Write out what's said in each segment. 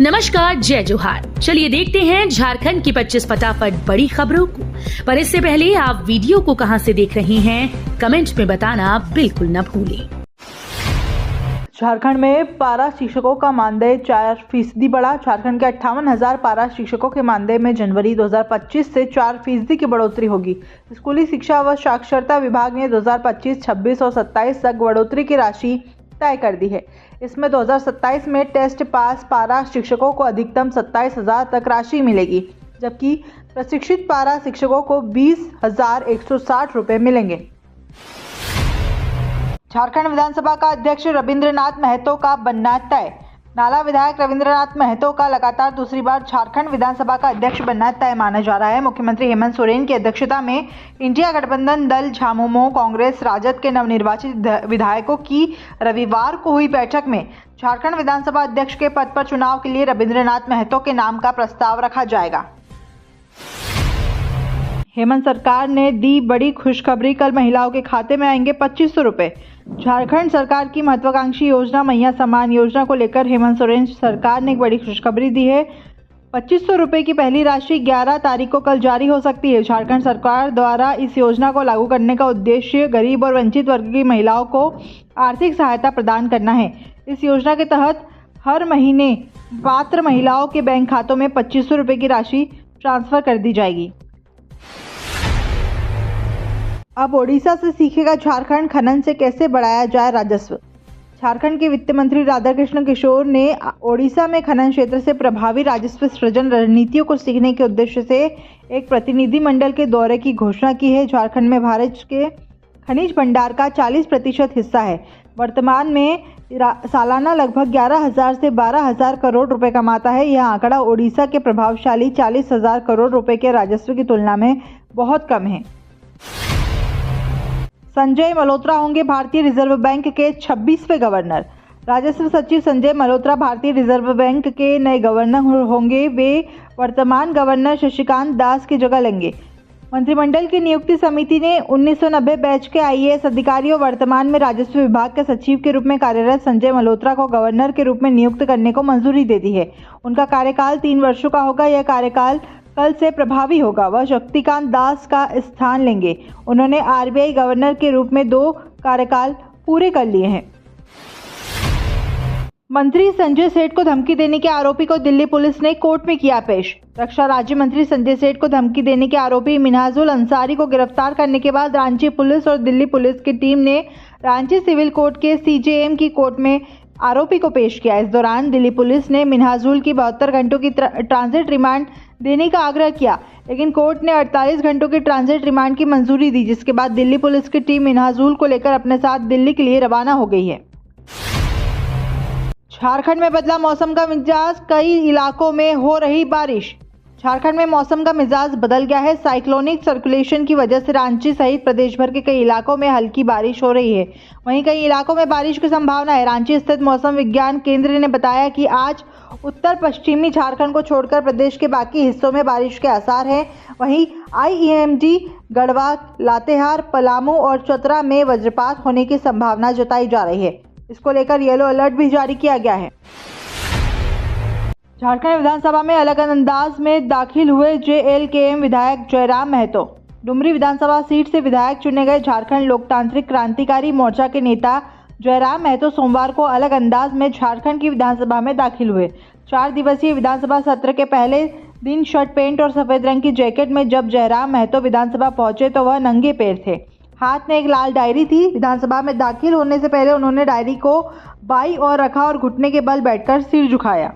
नमस्कार, जय जोहार। चलिए देखते हैं झारखंड की 25 फटाफट बड़ी खबरों को। पर इससे पहले आप वीडियो को कहां से देख रहे हैं, कमेंट में बताना बिल्कुल न भूलें। झारखंड में पारा शिक्षकों का मानदेय 4% बढ़ा। झारखंड के 58,000 पारा शिक्षकों के मानदेय में जनवरी 2025 से 4% की बढ़ोतरी होगी। स्कूली शिक्षा व साक्षरता विभाग ने 2025, 26 और 27 तक बढ़ोतरी की राशि तय कर दी है। इसमें 2027 में टेस्ट पास पारा शिक्षकों को अधिकतम 27,000 तक राशि मिलेगी, जबकि प्रशिक्षित पारा शिक्षकों को 20,160 रुपये मिलेंगे। झारखंड विधानसभा का अध्यक्ष रविंद्रनाथ महतो का बनना तय। नाला विधायक रविंद्रनाथ महतो का लगातार दूसरी बार झारखंड विधानसभा का अध्यक्ष बनना तय माना जा रहा है। मुख्यमंत्री हेमंत सोरेन की अध्यक्षता में इंडिया गठबंधन दल झामुमो, कांग्रेस, राजद के नवनिर्वाचित विधायकों की रविवार को हुई बैठक में झारखंड विधानसभा अध्यक्ष के पद पर चुनाव के लिए रविंद्रनाथ महतो के नाम का प्रस्ताव रखा जाएगा। हेमंत सरकार ने दी बड़ी खुशखबरी, कल महिलाओं के खाते में आएंगे 2500 रुपये। झारखंड सरकार की महत्वाकांक्षी योजना मैया सम्मान योजना को लेकर हेमंत सोरेन सरकार ने एक बड़ी खुशखबरी दी है। 2500 रुपये की पहली राशि 11 तारीख को कल जारी हो सकती है। झारखंड सरकार द्वारा इस योजना को लागू करने का उद्देश्य गरीब और वंचित वर्ग की महिलाओं को आर्थिक सहायता प्रदान करना है। इस योजना के तहत हर महीने पात्र महिलाओं के बैंक खातों में 2500 रुपये की राशि ट्रांसफर कर दी जाएगी। अब ओडिशा से सीखेगा झारखंड, खनन से कैसे बढ़ाया जाए राजस्व। झारखंड के वित्त मंत्री राधाकृष्ण किशोर ने ओडिशा में खनन क्षेत्र से प्रभावी राजस्व सृजन रणनीतियों को सीखने के उद्देश्य से एक प्रतिनिधि मंडल के दौरे की घोषणा की है। झारखंड में भारत के खनिज भंडार का 40% हिस्सा है। वर्तमान में सालाना लगभग 11,000 से 12,000 करोड़ रुपए कमाता है। यह आंकड़ा ओडिशा के प्रभावशाली 40,000 करोड़ रुपए के राजस्व की तुलना में बहुत कम है। संजय मल्होत्रा होंगे भारतीय रिजर्व बैंक के 26वें गवर्नर। राजस्व सचिव संजय मल्होत्रा भारतीय रिजर्व बैंक के नए गवर्नर होंगे। वे वर्तमान गवर्नर शशिकांत दास की जगह लेंगे। मंत्रिमंडल की नियुक्ति समिति ने 1990 बैच के IAS अधिकारियों वर्तमान में राजस्व विभाग के सचिव के रूप में कार्यरत संजय मल्होत्रा को गवर्नर के रूप में नियुक्त करने को मंजूरी दे दी है। उनका कार्यकाल 3 वर्षों का होगा। यह कार्यकाल कल से प्रभावी होगा। वह शक्तिकांत दास का स्थान लेंगे। उन्होंने RBI गवर्नर के रूप में 2 कार्यकाल पूरे कर लिए हैं। मंत्री संजय सेठ को धमकी देने के आरोपी को दिल्ली पुलिस ने कोर्ट में किया पेश। रक्षा राज्य मंत्री संजय सेठ को धमकी देने के आरोपी मिन्हाजुल अंसारी को गिरफ्तार करने के बाद रांची पुलिस और दिल्ली पुलिस की टीम ने रांची सिविल कोर्ट के CJM की कोर्ट में आरोपी को पेश किया। इस दौरान दिल्ली पुलिस ने मिन्हाजुल की 72 घंटों की ट्रांजिट रिमांड देने का आग्रह किया, लेकिन कोर्ट ने 48 घंटों की ट्रांजिट रिमांड की मंजूरी दी, जिसके बाद दिल्ली पुलिस की टीम मिन्हाजुल को लेकर अपने साथ दिल्ली के लिए रवाना हो गई है। झारखंड में बदला मौसम का मिजाज, कई इलाकों में हो रही बारिश। झारखंड में मौसम का मिजाज बदल गया है। साइक्लोनिक सर्कुलेशन की वजह से रांची सहित प्रदेश भर के कई इलाकों में हल्की बारिश हो रही है। वहीं कई इलाकों में बारिश की संभावना है। रांची स्थित मौसम विज्ञान केंद्र ने बताया कि आज उत्तर पश्चिमी झारखंड को छोड़कर प्रदेश के बाकी हिस्सों में बारिश के आसार हैं। वहीं IEMD गढ़वा, लातेहार, पलामू और चतरा में वज्रपात होने की संभावना जताई जा रही है। इसको लेकर येलो अलर्ट भी जारी किया गया है। झारखंड विधानसभा में अलग अंदाज में दाखिल हुए JLKM विधायक जयराम महतो। डुमरी विधानसभा सीट से विधायक चुने गए झारखंड लोकतांत्रिक क्रांतिकारी मोर्चा के नेता जयराम महतो सोमवार को अलग अंदाज में झारखंड की विधानसभा में दाखिल हुए। 4 दिवसीय विधानसभा सत्र के पहले दिन शर्ट पैंट और सफेद रंग की जैकेट में जब जयराम महतो विधानसभा पहुंचे तो वह नंगे पैर थे। हाथ में एक लाल डायरी थी। विधानसभा में दाखिल होने से पहले उन्होंने डायरी को बाईं ओर रखा और घुटने के बल बैठकर सिर झुकाया।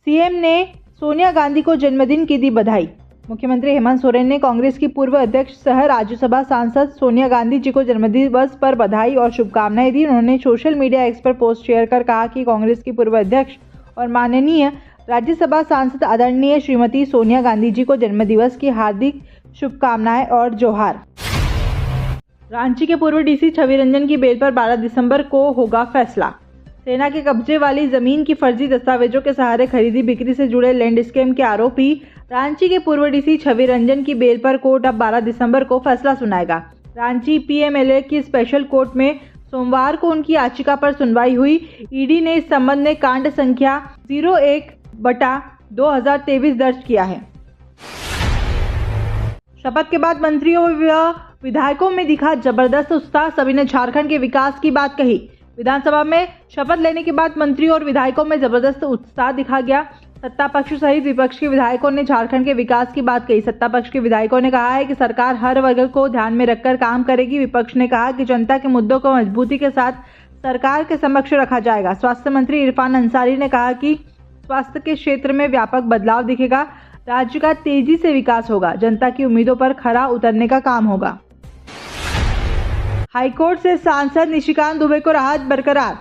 CM ने सोनिया गांधी को जन्मदिन की दी बधाई। मुख्यमंत्री हेमंत सोरेन ने कांग्रेस की पूर्व अध्यक्ष सह राज्यसभा सांसद सोनिया गांधी जी को जन्मदिवस पर बधाई और शुभकामनाएं दी। उन्होंने सोशल मीडिया एक्स पर पोस्ट शेयर कर कहा कि कांग्रेस की पूर्व अध्यक्ष और माननीय राज्यसभा सांसद आदरणीय श्रीमती सोनिया गांधी जी को जन्मदिवस की हार्दिक शुभकामनाएं और जोहार। रांची के पूर्व DC छवि रंजन की बेल पर 12 दिसंबर को होगा फैसला। सेना के कब्जे वाली जमीन की फर्जी दस्तावेजों के सहारे खरीदी बिक्री से जुड़े लैंड स्कैम के आरोपी रांची के पूर्व DC छवि रंजन की बेल पर कोर्ट अब 12 दिसंबर को फैसला सुनाएगा। रांची PMLA की स्पेशल कोर्ट में सोमवार को उनकी याचिका पर सुनवाई हुई। ईडी ने इस संबंध में कांड संख्या 01/2023 दर्ज किया है। शपथ के बाद मंत्रियों व विधायकों में दिखा जबरदस्त उत्साह। सभी ने झारखंड के विकास की बात कही। विधानसभा में शपथ लेने के बाद मंत्रियों और विधायकों में जबरदस्त उत्साह दिखा गया। सत्ता पक्ष सहित विपक्ष के विधायकों ने झारखंड के विकास की बात कही। सत्ता पक्ष के विधायकों ने कहा है कि सरकार हर वर्ग को ध्यान में रखकर काम करेगी। विपक्ष ने कहा कि जनता के मुद्दों को मजबूती के साथ सरकार के समक्ष रखा जाएगा। स्वास्थ्य मंत्री इरफान अंसारी ने कहा कि स्वास्थ्य के क्षेत्र में व्यापक बदलाव दिखेगा। राज्य का तेजी से विकास होगा। जनता की उम्मीदों पर खरा उतरने का काम होगा। हाईकोर्ट से सांसद निशिकांत दुबे को राहत बरकरार।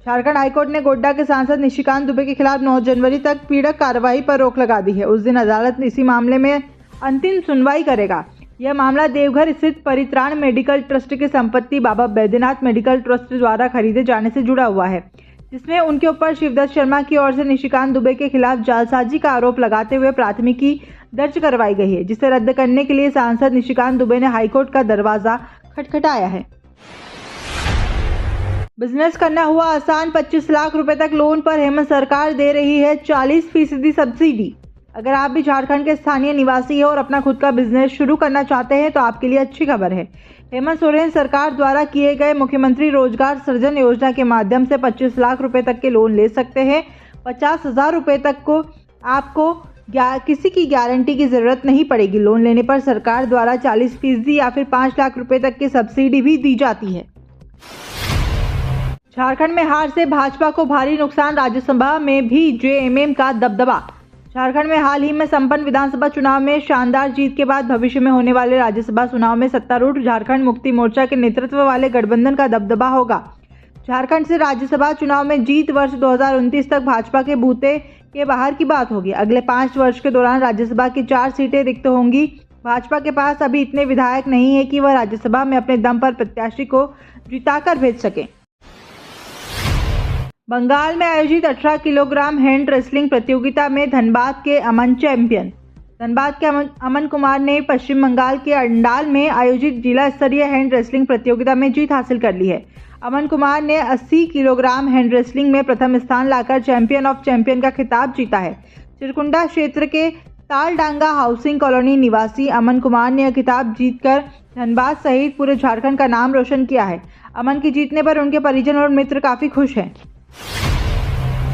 झारखंड हाईकोर्ट ने गोड्डा के सांसद निशिकांत दुबे के खिलाफ 9 जनवरी तक पीड़क कार्रवाई पर रोक लगा दी है। उस दिन अदालत इसी मामले में अंतिम सुनवाई करेगा। यह मामला देवघर स्थित परित्राण मेडिकल ट्रस्ट की संपत्ति बाबा बैद्यनाथ मेडिकल ट्रस्ट द्वारा खरीदे जाने से जुड़ा हुआ है, जिसमें उनके ऊपर शिवदत्त शर्मा की ओर से निशिकांत दुबे के खिलाफ जालसाजी का आरोप लगाते हुए प्राथमिकी दर्ज करवाई गई है, जिसे रद्द करने के लिए सांसद निशिकांत दुबे ने हाईकोर्ट का दरवाजा खटखटाया है। बिजनेस करना हुआ आसान। 25 लाख रुपए तक लोन पर हेमंत सरकार दे रही है 40% सब्सिडी। अगर आप भी झारखंड के स्थानीय निवासी हैं और अपना खुद का बिजनेस शुरू करना चाहते हैं तो आपके लिए अच्छी खबर है। हेमंत सोरेन सरकार द्वारा किए गए मुख्यमंत्री रोजगार सृजन योजना के माध्यम से 25 लाख रुपए तक के लोन ले सकते हैं। 50,000 रुपए तक को आपको किसी की गारंटी की जरूरत नहीं पड़ेगी। लोन लेने पर सरकार द्वारा 40% या फिर 5 लाख रुपए तक की सब्सिडी भी दी जाती है। झारखंड में हार से भाजपा को भारी नुकसान। राज्यसभा में भी जेएमएम का दबदबा। झारखंड में हाल ही में संपन्न विधानसभा चुनाव में शानदार जीत के बाद भविष्य में होने वाले राज्यसभा चुनाव में सत्तारूढ़ झारखंड मुक्ति मोर्चा के नेतृत्व वाले गठबंधन का दबदबा होगा। झारखंड से राज्यसभा चुनाव में जीत वर्ष 2029 तक भाजपा के बूते के बाहर की बात होगी। अगले 5 वर्ष के दौरान राज्यसभा की 4 सीटें रिक्त होंगी। भाजपा के पास अभी इतने विधायक नहीं है कि वह राज्यसभा में अपने दम पर प्रत्याशी को जिताकर भेज सके। बंगाल में आयोजित 18 किलोग्राम हैंड रेसलिंग प्रतियोगिता में धनबाद के अमन चैंपियन। धनबाद के अमन कुमार ने पश्चिम बंगाल के अंडाल में आयोजित जिला स्तरीय हैंड रेसलिंग प्रतियोगिता में जीत हासिल कर ली है। अमन कुमार ने 80 किलोग्राम हैंड रेसलिंग में प्रथम स्थान लाकर चैंपियन ऑफ चैंपियन का खिताब जीता है। चिरकुंडा क्षेत्र के तालडांगा हाउसिंग कॉलोनी निवासी अमन कुमार ने यह खिताब जीतकर धनबाद सहित पूरे झारखंड का नाम रोशन किया है। अमन की जीतने पर उनके परिजन और मित्र काफी खुश हैं।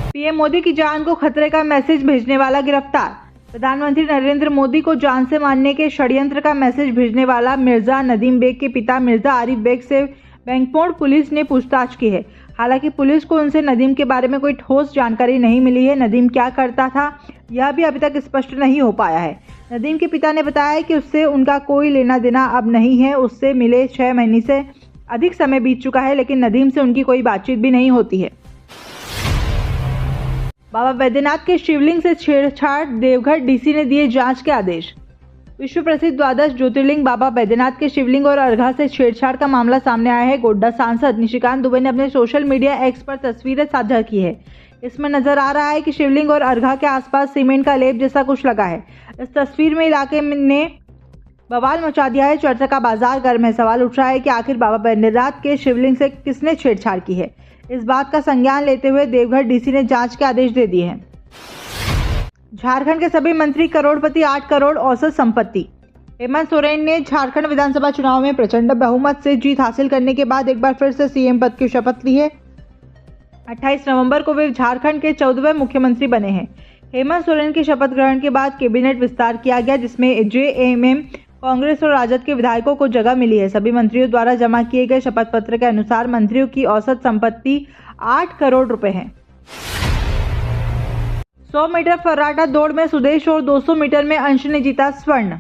पीएम मोदी की जान को खतरे का मैसेज भेजने वाला गिरफ्तार। प्रधानमंत्री नरेंद्र मोदी को जान से मारने के षड्यंत्र का मैसेज भेजने वाला मिर्जा नदीम बेग के पिता मिर्जा आरिफ बेग से बैंकमोड़ पुलिस ने पूछताछ की है। हालांकि पुलिस को उनसे नदीम के बारे में कोई ठोस जानकारी नहीं मिली है। नदीम क्या करता था यह भी अभी तक स्पष्ट नहीं हो पाया है। नदीम के पिता ने बताया कि उससे उनका कोई लेना देना अब नहीं है। उससे मिले 6 महीने से अधिक समय बीत चुका है, लेकिन नदीम से उनकी कोई बातचीत भी नहीं होती है। बाबा बैद्यनाथ के शिवलिंग से छेड़छाड़, देवघर डीसी ने दिए जांच के आदेश। विश्व प्रसिद्ध द्वादश ज्योतिर्लिंग बाबा बैद्यनाथ के शिवलिंग और अर्घा से छेड़छाड़ का मामला सामने आया है। गोड्डा सांसद निशिकांत दुबे ने अपने सोशल मीडिया एक्स पर तस्वीरें साझा की है। इसमें नजर आ रहा है कि शिवलिंग और अर्घा के आसपास सीमेंट का लेप जैसा कुछ लगा है। इस तस्वीर में इलाके ने बवाल मचा दिया है। चर्चा का बाजार गर्म है। सवाल उठ रहा है कि आखिर बाबा बैद्यनाथ के शिवलिंग से किसने छेड़छाड़ की है। इस बात का संज्ञान लेते हुए देवघर डीसी ने जांच के आदेश दे दिए हैं। झारखंड के सभी मंत्री करोड़पति, 8 करोड़ औसत संपत्ति। हेमंत सोरेन ने झारखंड विधानसभा चुनाव में प्रचंड बहुमत से जीत हासिल करने के बाद एक बार फिर से सीएम पद की शपथ ली है। 28 नवंबर को वे झारखंड के 14वें मुख्यमंत्री बने हैं। हेमंत सोरेन के शपथ ग्रहण के बाद कैबिनेट विस्तार किया गया, जिसमें जेएमएम, कांग्रेस और राजद के विधायकों को जगह मिली है। सभी मंत्रियों द्वारा जमा किए गए शपथ पत्र के अनुसार मंत्रियों की औसत संपत्ति 8 करोड़ रुपए है। 100 मीटर फर्राटा दौड़ में सुदेश और 200 मीटर में अंश ने जीता स्वर्ण।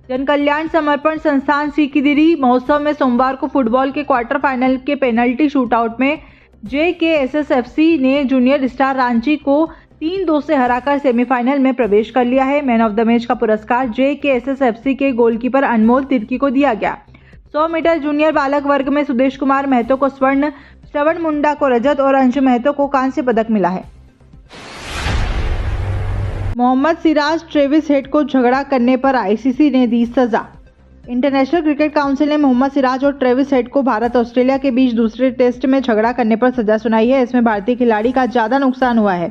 जन कल्याण समर्पण संस्थान सीकीदिरी महोत्सव में सोमवार को फुटबॉल के क्वार्टर फाइनल के पेनल्टी शूटआउट में JKSSFC ने जूनियर स्टार रांची को 3-2 से हराकर सेमीफाइनल में प्रवेश कर लिया है। मैन ऑफ द मैच का पुरस्कार JKSSFC के गोलकीपर अनमोल तिर्की को दिया गया। 100 मीटर जूनियर बालक वर्ग में सुदेश कुमार महतो को स्वर्ण, श्रवण मुंडा को रजत और अंश महतो को कांस्य पदक मिला है। मोहम्मद सिराज ट्रेविस हेड को झगड़ा करने पर ICC ने दी सजा। इंटरनेशनल क्रिकेट काउंसिल ने मोहम्मद सिराज और ट्रेविस हेड को भारत ऑस्ट्रेलिया के बीच दूसरे टेस्ट में झगड़ा करने पर सजा सुनाई है। इसमें भारतीय खिलाड़ी का ज्यादा नुकसान हुआ है।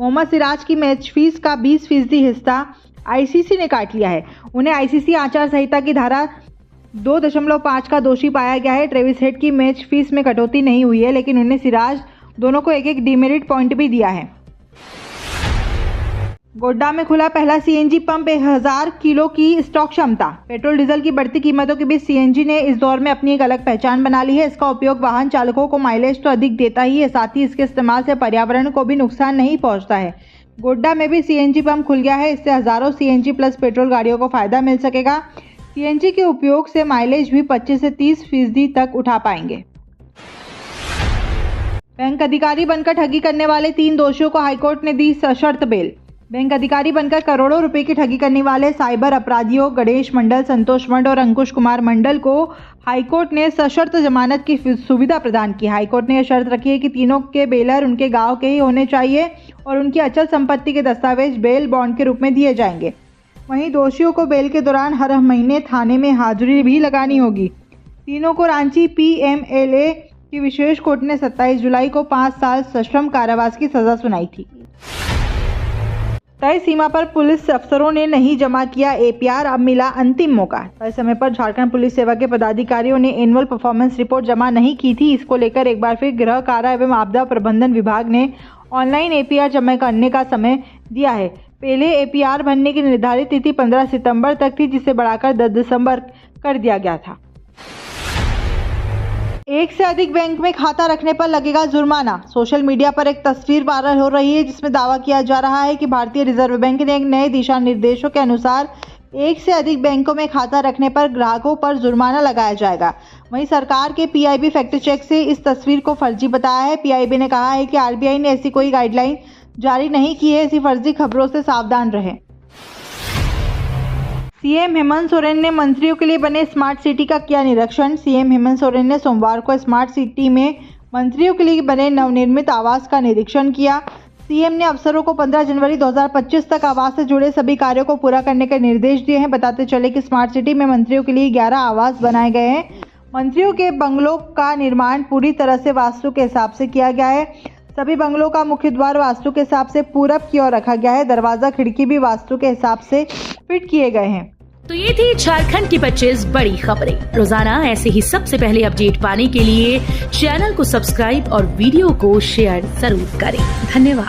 मोहम्मद सिराज की मैच फीस का 20% हिस्सा आईसीसी ने काट लिया है। उन्हें आईसीसी आचार संहिता की धारा 2.5 का दोषी पाया गया है। ट्रेविस हेड की मैच फीस में कटौती नहीं हुई है, लेकिन उन्हें सिराज दोनों को एक डीमेरिट पॉइंट भी दिया है। गोड्डा में खुला पहला सीएनजी पंप 1000 किलो की स्टॉक क्षमता। पेट्रोल डीजल की बढ़ती कीमतों के बीच सीएनजी ने इस दौर में अपनी एक अलग पहचान बना ली है। इसका उपयोग वाहन चालकों को माइलेज तो अधिक देता ही है, साथ ही इसके इस्तेमाल से पर्यावरण को भी नुकसान नहीं पहुंचता है। गोड्डा में भी सीएनजी पंप खुल गया है। इससे हजारों सीएनजी प्लस पेट्रोल गाड़ियों को फायदा मिल सकेगा। सीएनजी के उपयोग से माइलेज भी 25 से 30% तक उठा पाएंगे। बैंक अधिकारी बनकर ठगी करने वाले 3 दोषियों को हाईकोर्ट ने दी सशर्त बेल। बैंक अधिकारी बनकर करोड़ों रुपए की ठगी करने वाले साइबर अपराधियों गणेश मंडल, संतोष मंड और अंकुश कुमार मंडल को हाईकोर्ट ने सशर्त जमानत की सुविधा प्रदान की। हाईकोर्ट ने यह शर्त रखी है कि तीनों के बेलर उनके गांव के ही होने चाहिए और उनकी अचल संपत्ति के दस्तावेज बेल बॉन्ड के रूप में दिए जाएंगे। वहीं दोषियों को बेल के दौरान हर महीने थाने में हाजिरी भी लगानी होगी। तीनों को रांची PMLA की विशेष कोर्ट ने 27 जुलाई को 5 साल सश्रम कारावास की सजा सुनाई थी। तय सीमा पर पुलिस अफसरों ने नहीं जमा किया APR, अब मिला अंतिम मौका। तय समय पर झारखंड पुलिस सेवा के पदाधिकारियों ने एनुअल परफॉर्मेंस रिपोर्ट जमा नहीं की थी। इसको लेकर एक बार फिर गृह कारा एवं आपदा प्रबंधन विभाग ने ऑनलाइन APR जमा करने का समय दिया है। पहले APR भरने की निर्धारित तिथि 15 सितंबर तक थी, जिसे बढ़ाकर 10 दिसंबर कर दिया गया था। एक से अधिक बैंक में खाता रखने पर लगेगा जुर्माना। सोशल मीडिया पर एक तस्वीर वायरल हो रही है, जिसमें दावा किया जा रहा है कि भारतीय रिजर्व बैंक ने एक नए दिशा निर्देशों के अनुसार एक से अधिक बैंकों में खाता रखने पर ग्राहकों पर जुर्माना लगाया जाएगा। वहीं सरकार के PIB फैक्ट चेक से इस तस्वीर को फर्जी बताया है। PIB ने कहा है कि RBI ने ऐसी कोई गाइडलाइन जारी नहीं की है। ऐसी फर्जी खबरों से सावधान रहें। सीएम हेमंत सोरेन ने मंत्रियों के लिए बने स्मार्ट सिटी का किया निरीक्षण। सीएम हेमंत सोरेन ने सोमवार को स्मार्ट सिटी में मंत्रियों के लिए बने नवनिर्मित आवास का निरीक्षण किया। सीएम ने अफसरों को 15 जनवरी 2025 तक आवास से जुड़े सभी कार्यों को पूरा करने के निर्देश दिए हैं। बताते चले कि स्मार्ट सिटी में मंत्रियों के लिए 11 आवास बनाए गए हैं। मंत्रियों के बंगलों का निर्माण पूरी तरह से वास्तु के हिसाब से किया गया है। सभी बंगलों का मुख्य द्वार वास्तु के हिसाब से पूरब की ओर रखा गया है। दरवाजा खिड़की भी वास्तु के हिसाब से फिट किए गए हैं। तो ये थी झारखंड की 25 बड़ी खबरें। रोजाना ऐसे ही सबसे पहले अपडेट पाने के लिए चैनल को सब्सक्राइब और वीडियो को शेयर जरूर करें। धन्यवाद।